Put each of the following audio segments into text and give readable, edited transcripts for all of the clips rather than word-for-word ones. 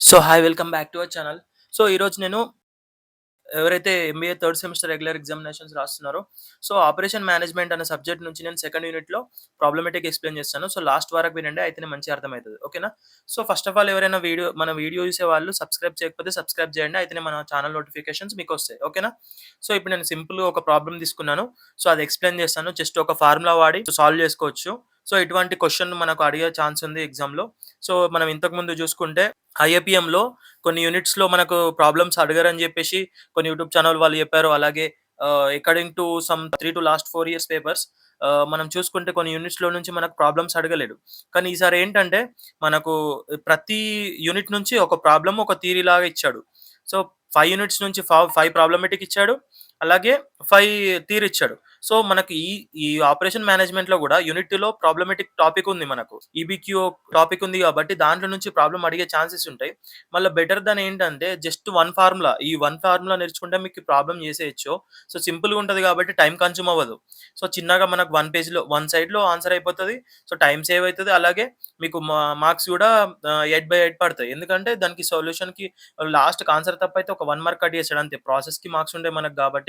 So hi welcome back to our channel. So ఈరోజు నేను ఎవరైతే MBA third semester regular examinations రాస్తున్నారో, so operation management అనే subject నుంచి నేను సెకండ్ యూనిట్‌లో ప్రాబ్లమాటిక్ ఎక్స్‌ప్లెయిన్ చేస్తాను. సో లాస్ట్ వరకు వినండి. అయితేనే మంచిగా అర్థమైతది. ఓకేనా? సో ఫస్ట్ ఆఫ్ ఆల్ ఎవరైనా మన వీడియో చూసేవాళ్ళు సబ్స్క్రైబ్ చేయకపోతే సబ్స్క్రైబ్ చేయండి. అయితేనే మన ఛానల్ నోటిఫికేషన్స్ మీకొస్తాయి. ఓకేనా? సో ఇప్పుడు నేను సింపుల్‌గా ఒక ప్రాబ్లమ్ తీసుకున్నాను. సో అది ఎక్స్‌ప్లెయిన్ చేస్తాను. జస్ట్ ఒక ఫార్ములా వాడి సాల్వ్ చేసుకోవచ్చు. సో ఇటువంటి క్వెషన్ మనకు అడిగే ఛాన్స్ ఉంది ఎగ్జామ్‌లో. సో మనం ఇంతకుముందు చూసుకుంటే ఐఐపీఎంలో కొన్ని యూనిట్స్‌లో మనకు ప్రాబ్లమ్స్ అడగరని జెప్పేసి కొన్ని యూట్యూబ్ ఛానల్ వాళ్ళు చెప్పారు. అలాగే according to some 3 to last 4 years papers మనం చూసుకుంటే కొన్ని యూనిట్స్‌లో నుంచి మనకు ప్రాబ్లమ్స్ అడగలేడు. కానీ ఈసారి ఏంటంటే మనకు ప్రతి యూనిట్ నుంచి ఒక ప్రాబ్లమ్, ఒక థియరీ లాగా ఇచ్చాడు. సో 5 యూనిట్స్ నుంచి 5 ప్రాబ్లమాటిక్ ఇచ్చాడు. అలాగే 5 థియరీ ఇచ్చాడు. సో మనకి ఈ ఆపరేషన్ మేనేజ్మెంట్‌లో గూడా యూనిట్ 2లో ప్రాబ్లమాటిక్ టాపిక్ ఉంది మనకు. ఈబీక్యూ టాపిక్ ఉంది గాబట్టి దాంట్లో నుంచి ప్రాబ్లమ్ అడిగే ఛాన్సెస్ ఉంటాయి. మళ్ళా బెటర్ దాన్ ఏంటంటే జస్ట్ 1 ఫార్ములా. ఈ 1 ఫార్ములా నేర్చుకుంటే మీకు ప్రాబ్లమ్ చేసేయొచ్చు. సో సింపుల్‌గా ఉంటది గాబట్టి టైమ్ కన్జ్యూమ్ అవ్వదు. సో చిన్నగా మనకు 1 పేజ్‌లో 1 సైడ్‌లో ఆన్సర్ అయిపోతది. సో టైమ్ సేవ్ అయితది. అలాగే మీకు మార్క్స్ గూడా 8/8 పడతాయి. ఎందుకంటే దానికి సొల్యూషన్‌కి లాస్ట్‌కి ఆన్సర్ తప్పైతే ఒక 1 మార్క్ కట్ చేస్తాడు అంతే. ప్రాసెస్‌కి మార్క్స్ ఉంటాయి మనకు గాబట్టి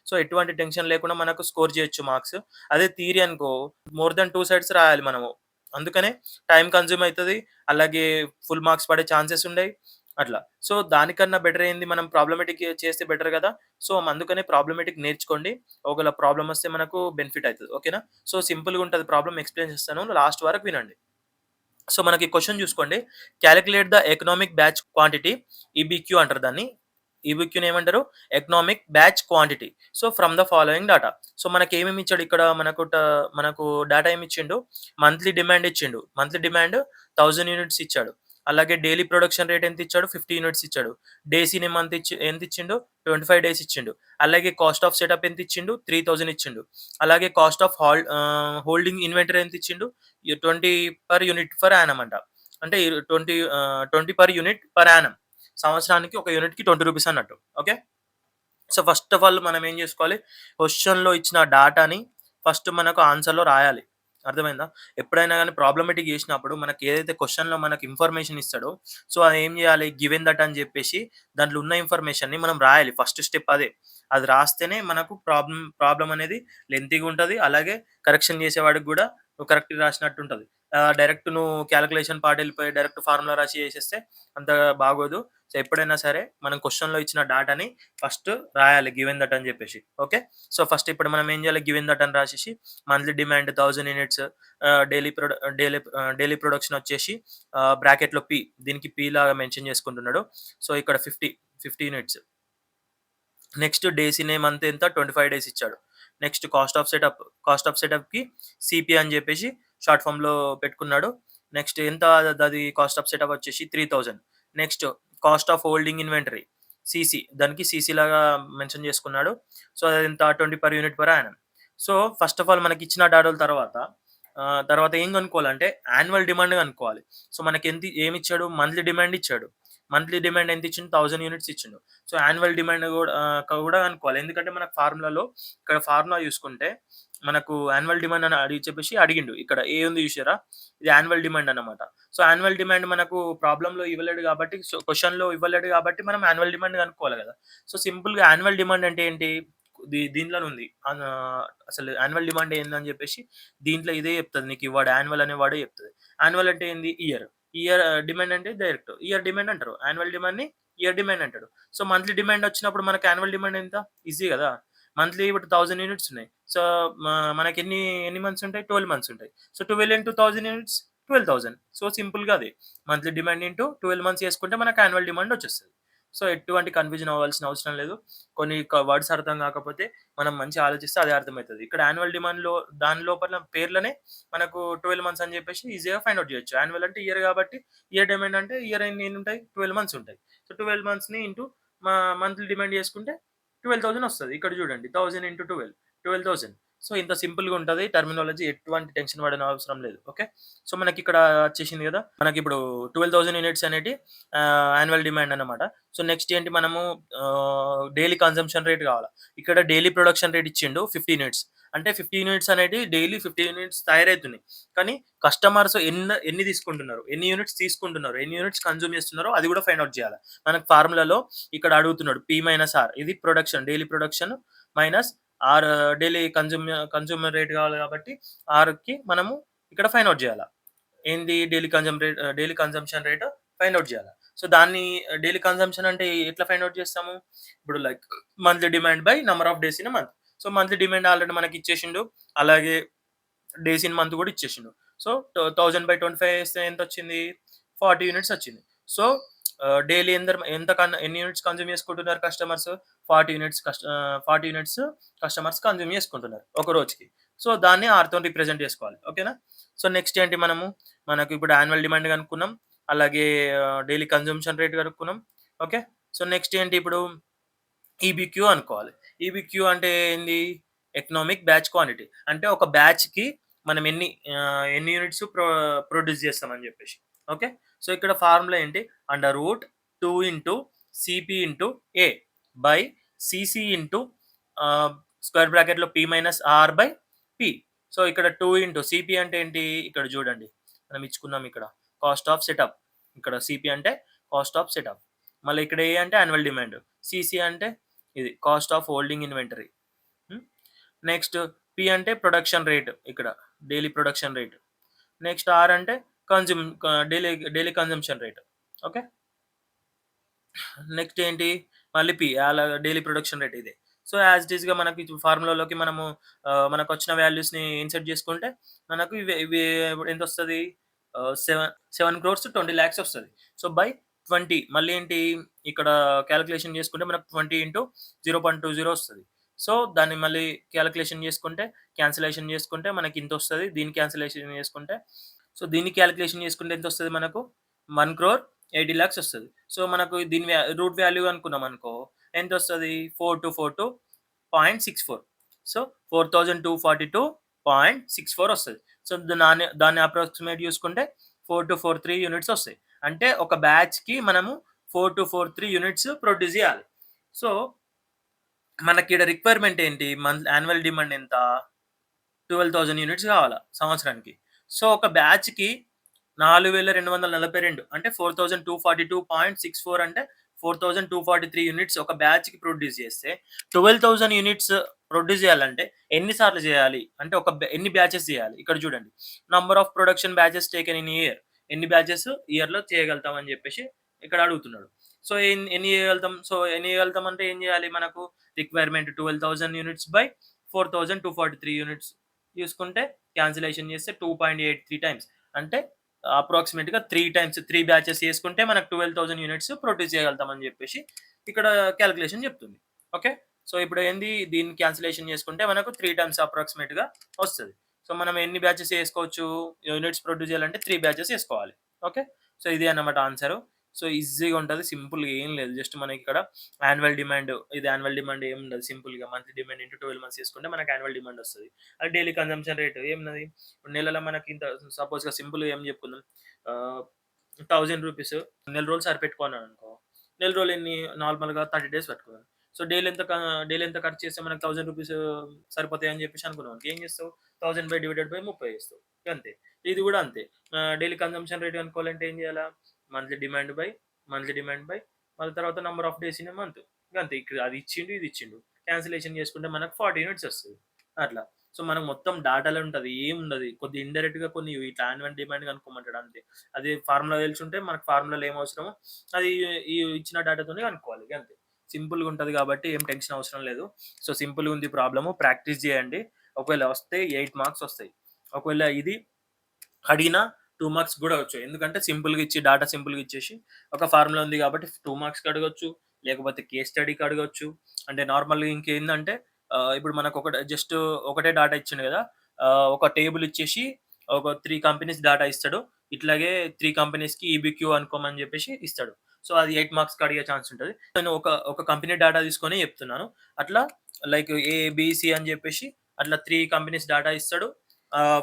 సో ఎటువంటి టెన్షన్ లేకుండా మనకు స్కోర్ చేయొచ్చు మార్క్స్. అదే థియరీ అనుకో మోర్ థాన్ 2 సైడ్స్ రాయాలి మనము. అందుకనే టైమ్ కన్జ్యూమ్ అయితది. అలాగే ఫుల్ మార్క్స్ పడే ఛాన్సెస్ ఉండయి. అట్లా. సో దానికన్నా బెటర్ ఏంది మనం ప్రాబ్లమాటిక్ చేస్తే బెటర్ గదా! సో అందుకనే ప్రాబ్లమాటిక్ నేర్చుకోండి. ఒకవేళ ప్రాబ్లమ్ వస్తే మనకు బెనిఫిట్ అయితది. ఓకేనా? సో సింపుల్‌గా ఉంటది ప్రాబ్లమ్ ఎక్స్‌ప్లెయిన్ చేస్తాను. లాస్ట్ వరకు వినండి. సో మనకి క్వెషన్ చూసుకోండి. Calculate the economic batch quantity EBQ అంటారు దాన్ని. ఈబీక్యూని ఏమంటారు? Economic batch quantity. So from the following data. So మనకేమేమి ఇచ్చాడు ఇక్కడ మనకు డాటా ఏమి ఇచ్చిండు? మంత్లీ డిమాండ్ ఇచ్చిండు. మంత్లీ డిమాండ్ 1000 యూనిట్స్ ఇచ్చాడు. అలాగే డైలీ ప్రొడక్షన్ రేట్ ఎంత ఇచ్చాడు? 50 యూనిట్స్ ఇచ్చాడు. డేస్ ఇన్ ఎ మంత్ ఎంత ఇచ్చిండు? 25 డేస్ ఇచ్చిండు. అలాగే కాస్ట్ ఆఫ్ సెటప్ ఎంత ఇచ్చిండు? 3000 ఇచ్చిండు. అలాగే కాస్ట్ ఆఫ్ హోల్డింగ్ ఇన్వెంటరీ ఎంత ఇచ్చిండు? 20 పర్ యూనిట్ పర్ యానమ్ అంట. అంటే 20 పర్ యూనిట్ పర్ యానమ్. సంవత్సరానికి ఒక యూనిట్‌కి రూ. 20 అన్నట్టు. Okay. So, first of all మనం ఏం జేసుకోవాలి, క్వెషన్‌లో ఇచ్చిన డాటాని ఫస్ట్ మనకు ఆన్సర్‌లో రాయాలి. అర్థమైందా? ఎప్పుడైనా గాని ప్రాబ్లమాటిక్ జేసినప్పుడు మనకి ఏదైతే క్వెషన్‌లో మనకు ఇన్ఫర్మేషన్ ఇస్తాడో, సో, అది ఏం జేయాలి, గివెన్ దట్ అని జెప్పేసి దాంట్లో ఉన్న ఇన్ఫర్మేషన్‌ని మనం రాయాలి. ఫస్ట్ స్టెప్ అదే. అది రాస్తేనే మనకు ప్రాబ్లమ్ అనేది లెంతీగా ఉంటది. అలాగే కరెక్షన్ జేసేవాడికి గూడా నువ్వు కరెక్ట్‌గా రాసినట్టు ఉంటది. డైరెక్ట్ నువ్వు కాలిక్యులేషన్ పార్ట్ ఎళ్ళిపోయి డైరెక్ట్ ఫార్ములా రాసి చేసేస్తే అంత బాగోదు. సో, ఎప్పుడైనా సరే మనం క్వెషన్‌లో ఇచ్చిన డాటాని ఫస్ట్ రాయాలి గివెన్ దట్ అని జెప్పేసి. ఓకే. సో, ఫస్ట్ ఇప్పుడు మనం ఏం జేయాలి గివెన్ దట్ అని రాసేసి monthly demand 1000 units daily production వచ్చేసి బ్రాకెట్‌లో పి దీనికి పి లాగా మెన్షన్ చేసుకుంటున్నాడు. సో, ఇక్కడ 50 units. Next days in a month ఎంత 25 డేస్ ఇచ్చాడు. నెక్స్ట్ కాస్ట్ ఆఫ్ సెటప్‌కి సీపీ అని జెప్పేసి షార్ట్ ఫార్మ్‌లో పెట్టుకున్నాడు. నెక్స్ట్ ఎంత అది కాస్ట్ ఆఫ్ సెటప్ వచ్చేసి 3000. Next cost of holding inventory CC దానికి సీసీ లాగా మెన్షన్ చేసుకున్నాడు. సో, అదెంత 20 per unit per annum. So, first of all మనకిచ్చిన డాటాల తర్వాత ఏం కనుక్కోవాలంటే యాన్యువల్ డిమాండ్ కనుక్కోవాలి. సో, ఏమిచ్చాడు మంత్లీ డిమాండ్ ఇచ్చాడు. మంత్లీ డిమాండ్ ఎంత ఇచ్చిండు? 1000 యూనిట్స్ ఇచ్చిండు. సో, యాన్యువల్ డిమాండ్ కూడా కనుక్కోవాలి. ఎందుకంటే మనకు ఇక్కడ ఫార్ములా చూసుకుంటే మనకు యాన్యువల్ డిమాండ్ అని చెప్పేసి అడిగిండు. ఇక్కడ ఏ ఉంది చూసారా? ఇది యాన్యువల్ డిమాండ్ అన్నమాట. సో, యాన్యువల్ డిమాండ్ మనకు ప్రాబ్లమ్‌లో ఇవ్వలేడు కాబట్టి క్వెషన్‌లో ఇవ్వలేడు కాబట్టి మనం యాన్యువల్ డిమాండ్ కనుక్కోవాలి కదా! సో, సింపుల్‌గా యాన్యువల్ డిమాండ్ అంటే ఏంటి? దీంట్లోనే ఉంది. అసలు యాన్యువల్ డిమాండ్ ఏందని చెప్పేసి దీంట్లో ఇదే చెప్తది. నీకు ఈ వర్డ్ యాన్యువల్ అనే వర్డే చెప్తది. యాన్యువల్ అంటే ఏంది? ఇయర్. డిమాండ్ అంటే డైరెక్ట్ ఇయర్ డిమాండ్ అంటారు. యాన్యువల్ డిమాండ్‌ని ఇయర్ డిమాండ్ అంటాడు. సో, మంత్లీ డిమాండ్ వచ్చినప్పుడు మనకు యాన్యువల్ డిమాండ్ ఎంత? ఈజీ గదా! మంత్లీ ఇప్పుడు 1000 యూనిట్స్ ఉన్నాయి. సో, మ మనకెన్ని ఎన్ని మంత్స్ ఉంటాయి? 12 మంత్స్ ఉంటాయి. So, 12 into 1000 units 12,000. సో, సింపుల్‌గా అదే. మంత్లీ డిమాండ్ ఇంటూ 12 మంత్స్ చేసుకుంటే మనకు యాన్యువల్ డిమాండ్ వచ్చేస్తది. సో, ఎటువంటి కన్‌ఫ్యూజన్ అవ్వాల్సిన అవసరం లేదు. కొన్ని వర్డ్స్ అర్థం కాకపోతే మనం మంచిగా ఆలోచిస్తే అదే అర్థమైతది. ఇక్కడ యాన్యువల్ డిమాండ్‌లో దాని లోపల పేర్లనే మనకు 12 మంత్స్ అని చెప్పేసి ఈజీగా ఫైండ్ ఔట్ చేయొచ్చు. యాన్యువల్ అంటే ఇయర్ కాబట్టి, ఇయర్ డిమాండ్ అంటే ఇయర్ ఎన్నుంటాయి? 12 మంత్స్ ఉంటాయి. సో, 12 మంత్స్‌ని ఇంటూ మంత్లీ డిమాండ్ చేసుకుంటే 12,000 వస్తది. ఇక్కడ చూడండి 1000 ఇంటూ 12 12,000. సో, ఇంత సింపుల్‌గా ఉంటది టర్మినాలజీ. ఎటువంటి టెన్షన్ పడని అవసరం లేదు. ఓకే. సో, మనకిక్కడ వచ్చేసింది గదా! మనకిప్పుడు 12,000 యూనిట్స్ అనేటి యాన్యువల్ డిమాండ్ అన్నమాట. సో, నెక్స్ట్ ఏంటి మనము డైలీ కన్జంప్షన్ రేట్ కావాలా. ఇక్కడ డైలీ ప్రొడక్షన్ రేట్ ఇచ్చిండు 50 యూనిట్స్. అంటే 50 యూనిట్స్ అనేటి డైలీ 50 యూనిట్స్ తయారైతున్నాయి. కానీ కస్టమర్స్ ఎన్ని తీసుకుంటున్నారు? ఎన్ని యూనిట్స్ తీసుకుంటున్నారు? ఎన్ని యూనిట్స్ కన్జ్యూమ్ చేస్తున్నారో అది కూడా ఫైండ్ ఔట్ చేయాలా. మనకు ఫార్ములాలో ఇక్కడ అడుగుతున్నాడు P-R ఇది production daily production minus R daily consumer rate కావాలి కాబట్టి ఆర్‌కి మనము ఇక్కడ ఫైండ్ ఔట్ చేయాలా. ఏంది daily consumption rate find out చేయాలా. సో, దాన్ని డైలీ కన్జంప్షన్ అంటే ఎట్లా ఫైండ్ ఔట్ చేస్తాము? ఇప్పుడు like monthly demand by number of days in a month. So, monthly demand already మనకి ఇచ్చేసిండు. అలాగే డేస్ ఇన్ మంత్ కూడా ఇచ్చేసిండు. సో, 1000/25 ఏస్తే ఎంతొచ్చింది? 40 యూనిట్స్ వచ్చింది. సో, డైలీ ఎన్ని యూనిట్స్ కన్జ్యూమ్ చేసుకుంటున్నారు కస్టమర్స్? 40 యూనిట్స్ కస్టమర్స్ కన్జ్యూమ్ చేసుకుంటున్నారు ఒక రోజుకి. సో, దాన్ని ఆర్‌తోని రిప్రజెంట్ చేసుకోవాలి. ఓకేనా? సో, నెక్స్ట్ ఏంటి మనకు ఇప్పుడు యాన్యువల్ డిమాండ్ కనుక్కున్నాం. అలాగే డైలీ కన్జంప్షన్ రేట్ కనుక్కున్నాం. ఓకే. సో, నెక్స్ట్ ఏంటి ఇప్పుడు ఈబీక్యూ అనుకోవాలి. ఈబీక్యూ అంటే ఏంది? Economic batch quantity. అంటే ఒక బ్యాచ్‌కి మనం ఎన్ని యూనిట్స్ ప్రొడ్యూస్ చేస్తామని చెప్పేసి. ఓకే. సో, ఇక్కడ ఫార్ములా ఏంటి? Under root 2 into CP into A by CC into ah, square బ్రాకెట్‌లో P minus R by P. So, ఇక్కడ 2 ఇంటూ సీపీ అంటే ఏంటి? ఇక్కడ చూడండి. మనం ఇచ్చుకున్నాం ఇక్కడ. Cost of setup. ఇక్కడ సీపీ అంటే కాస్ట్ ఆఫ్ సెటప్. మళ్ళీ ఇక్కడ ఏ అంటే యాన్యువల్ డిమాండ్. సీసీ అంటే ఇది cost of holding inventory. Hmm. Next P అంటే ప్రొడక్షన్ రేట్ ఇక్కడ daily production rate. Next R అంటే daily consumption rate. Okay. Next ఏంటి? మళ్ళీ పి డైలీ ప్రొడక్షన్ రేట్ ఇదే. సో, యాజ్ ఇట్ ఈస్‌గా మనకి ఫార్ములాలోకి మనకొచ్చిన వాల్యూస్‌ని ఇన్సర్ట్ చేసుకుంటే మనకు ఇవి ఇవి ఎంతొస్తది? 7,20,00,000 వస్తది. సో, బై 20 మళ్ళీ ఏంటి? ఇక్కడ కాలిక్యులేషన్ చేసుకుంటే మనకు 20 ఇంటూ 0.20 వస్తది. సో, దాన్ని మళ్ళీ క్యాన్సిలేషన్ చేసుకుంటే మనకి ఇంతొస్తది. దీన్ని క్యాన్సిలేషన్ చేసుకుంటే దీన్ని క్యాలిక్యులేషన్ చేసుకుంటే ఎంతొస్తది మనకు? 1,80,00,000 వస్తది. సో, మనకు దీని రూట్ వాల్యూ అనుకున్నామనుకో ఎంతొస్తది? 4242.64. సో, 4242.64 వస్తది. సో, దాన్ని అప్రాక్సిమేట్ చూసుకుంటే 4243 యూనిట్స్ వస్తాయి. అంటే ఒక బ్యాచ్‌కి మనము 4243 యూనిట్స్ ప్రొడ్యూస్ చేయాలి. సో, మనకీడ రిక్వైర్మెంట్ ఏంటి? యాన్యువల్ డిమాండ్ ఎంత? 12,000 యూనిట్స్ కావాలా సంవత్సరానికి. సో, ఒక బ్యాచ్‌కి 4,242 అంటే 4,242.64 అంటే 4,243 యూనిట్స్ ఒక బ్యాచ్‌కి ప్రొడ్యూస్ చేస్తే 12,000 యూనిట్స్ ప్రొడ్యూస్ చేయాలంటే ఎన్ని సార్లు చేయాలి? అంటే ఎన్ని బ్యాచెస్ చేయాలి? ఇక్కడ చూడండి. Number of production batches taken in year. ఎన్ని బ్యాచెస్ ఇయర్‌లో చేయగలుగుతాం అని చెప్పేసి ఇక్కడ అడుగుతున్నాడు. సో, ఎన్ని చేయగలుగుతాం అంటే ఏం చేయాలి మనకు? రిక్వైర్మెంట్ 12,000 యూనిట్స్ బై 4,243 యూనిట్స్ చూసుకుంటే క్యాన్సిలేషన్ చేస్తే 2.83 టైమ్స్. అంటే అప్రాక్సిమేట్‌గా 3 బ్యాచెస్ చేసుకుంటే మనకు 12,000 యూనిట్స్ ప్రొడ్యూస్ చేయగలుగుతామని చెప్పేసి ఇక్కడ కాలిక్యులేషన్ చెప్తుంది. ఓకే. సో, ఇప్పుడు ఏంది దీన్ని క్యాన్సిలేషన్ చేసుకుంటే మనకు 3 టైమ్స్ అప్రాక్సిమేట్‌గా వస్తది. సో, మనం ఎన్ని బ్యాచెస్ చేసుకోవచ్చు? యూనిట్స్ ప్రొడ్యూస్ చేయాలంటే 3 బ్యాచెస్ చేసుకోవాలి. ఓకే. సో, ఇది అన్నమాట ఆన్సరు. సో, ఈజీగా ఉంటది. సింపుల్‌గా ఏం లేదు. జస్ట్ మనకిక్కడ యాన్యువల్ డిమాండ్ ఏముండదు. సింపుల్‌గా మంత్లీ డిమాండ్ ఇంటూ 12 మంత్స్ చేసుకుంటే మనకు యాన్యువల్ డిమాండ్ వస్తది. అది డైలీ కన్జంప్షన్ రేట్ ఏమున్నది? ఇప్పుడు నెలలో మనకింత సపోజ్‌గా సింపుల్‌గా ఏం చెప్పుకుందాం. ఆహ్, రూ. 1000 నెల రోజులు సరిపెట్టుకున్నాననుకో. నెల రోజులు నార్మల్‌గా 30 డేస్ పట్టుకుందాం. సో, డైలీ ఎంత ఖర్చు చేస్తే మనకు రూ. 1000 సరిపోతాయని చెప్పేసి అనుకున్నామనుకో. ఏం చేస్తావు? 1000/30 చేస్తావు. గంతే. ఇది కూడా అంతే. డైలీ కన్జంప్షన్ రేట్ కనుక్కోవాలంటే ఏం చేయాలా? Monthly demand by monthly demand by మళ్ళీ తర్వాత number of days in a month. గంతే. ఇక్కడ అది ఇచ్చిండు, ఇది ఇచ్చిండు. క్యాన్సిలేషన్ చేసుకుంటే మనకు 40 యూనిట్స్ వస్తది. అట్లా. సో, మనకు మొత్తం డాటాలో ఉంటది. ఏముండదు. కొద్దిగా ఇండైరెక్ట్‌గా కొన్ని ఇట్లా యాన్యువల్ డిమాండ్ కనుక్కోమంటాడు అంతే. అదే ఫార్ములా తెలిసుంటే మనకు ఫార్ములాలో ఏం అవసరమో అది ఈ ఇచ్చిన డాటాతోనే కనుక్కోవాలి. గంతే. సింపుల్‌గా ఉంటది కాబట్టి ఏం టెన్షన్ అవసరం లేదు. సో, సింపుల్‌గా ఉంది ప్రాబ్లము. ప్రాక్టీస్ చేయండి. ఒకవేళ వస్తే 8 మార్క్స్ వస్తాయి. ఒకవేళ ఇది అడిగినా 2 మార్క్స్ గూడా వచ్చు. ఎందుకంటే డాటా సింపుల్‌గా ఇచ్చేసి ఒక ఫార్ములా ఉంది కాబట్టి 2 మార్క్స్‌కి అడగొచ్చు. లేకపోతే కేస్ స్టడీకి అడగొచ్చు. అంటే నార్మల్‌గా ఇంకేందంటే ఇప్పుడు జస్ట్ ఒకటే డాటా ఇచ్చిండు గదా! ఒక టేబుల్ ఇచ్చేసి ఒక 3 కంపెనీస్ డాటా ఇస్తాడు. ఇట్లాగే 3 కంపెనీస్‌కి ఈబీక్యూ అనుకోమని జెప్పేసి ఇస్తాడు. సో, అది 8 మార్క్స్‌కి అడిగే ఛాన్స్ ఉంటది. నేను ఒక కంపెనీ డాటా తీసుకొని చెప్తున్నాను. అట్లా లైక్ ఏ, బి, సి అని జెప్పేసి అట్లా 3 కంపెనీస్ డాటా ఇస్తాడు.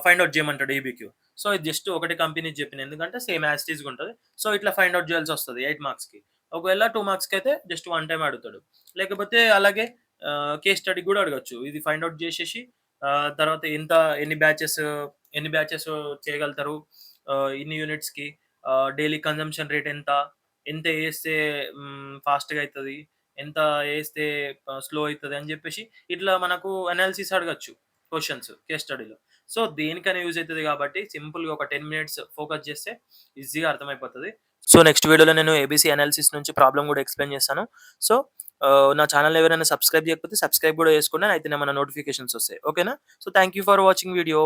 ఫైండ్ ఔట్ చేయమంటాడు ఈబీక్యూ. సో, ఇది జస్ట్ ఒకటే కంపెనీ చెప్పిన. ఎందుకంటే సేమ్ యాజ్ ఇట్ ఈస్‌గా ఉంటది. సో, ఇట్లా ఫైండ్ ఔట్ చేయాల్సొస్తది 8 మార్క్స్‌కి. ఒకవేళ 2 మార్క్స్‌కైతే జస్ట్ 1 టైమ్ అడుగుతాడు. లేకపోతే అలాగే కేస్ స్టడీ గూడా అడగొచ్చు. ఇది ఫైండ్ ఔట్ జేసేసి తర్వాత ఎన్ని బ్యాచెస్ ఎన్ని బ్యాచెస్ చేయగలుగుతారు, ఇన్ని యూనిట్స్‌కి, డైలీ కన్జంప్షన్ రేట్ ఎంత, ఎంత ఏస్తే ఫాస్ట్‌గా అయితది, ఎంత ఏస్తే స్లో అయితది అని జెప్పేసి ఇట్లా మనకు అనాలిసిస్ అడగొచ్చు క్వెషన్స్ కేస్ స్టడీలో. సో, దేనికైనా యూజ్ అయితది గాబట్టి సింపుల్‌గా ఒక 10 మినిట్స్ ఫోకస్ జేస్తే ఈజీగా అర్థమైపోతది. సో, నెక్స్ట్ వీడియోలో నేను ఏబీసీ అనాలిసిస్ నుంచి ప్రాబ్లమ్ గూడా ఎక్స్‌ప్లెయిన్ చేస్తాను. సో, నా ఛానెల్‌ని ఎవరైనా సబ్స్క్రైబ్ చేయకపోతే సబ్స్క్రైబ్ గూడా చేసుకోండి. అయితేనే మన నోటిఫికేషన్స్ వస్తాయి. ఓకేనా? So, thank you for watching video.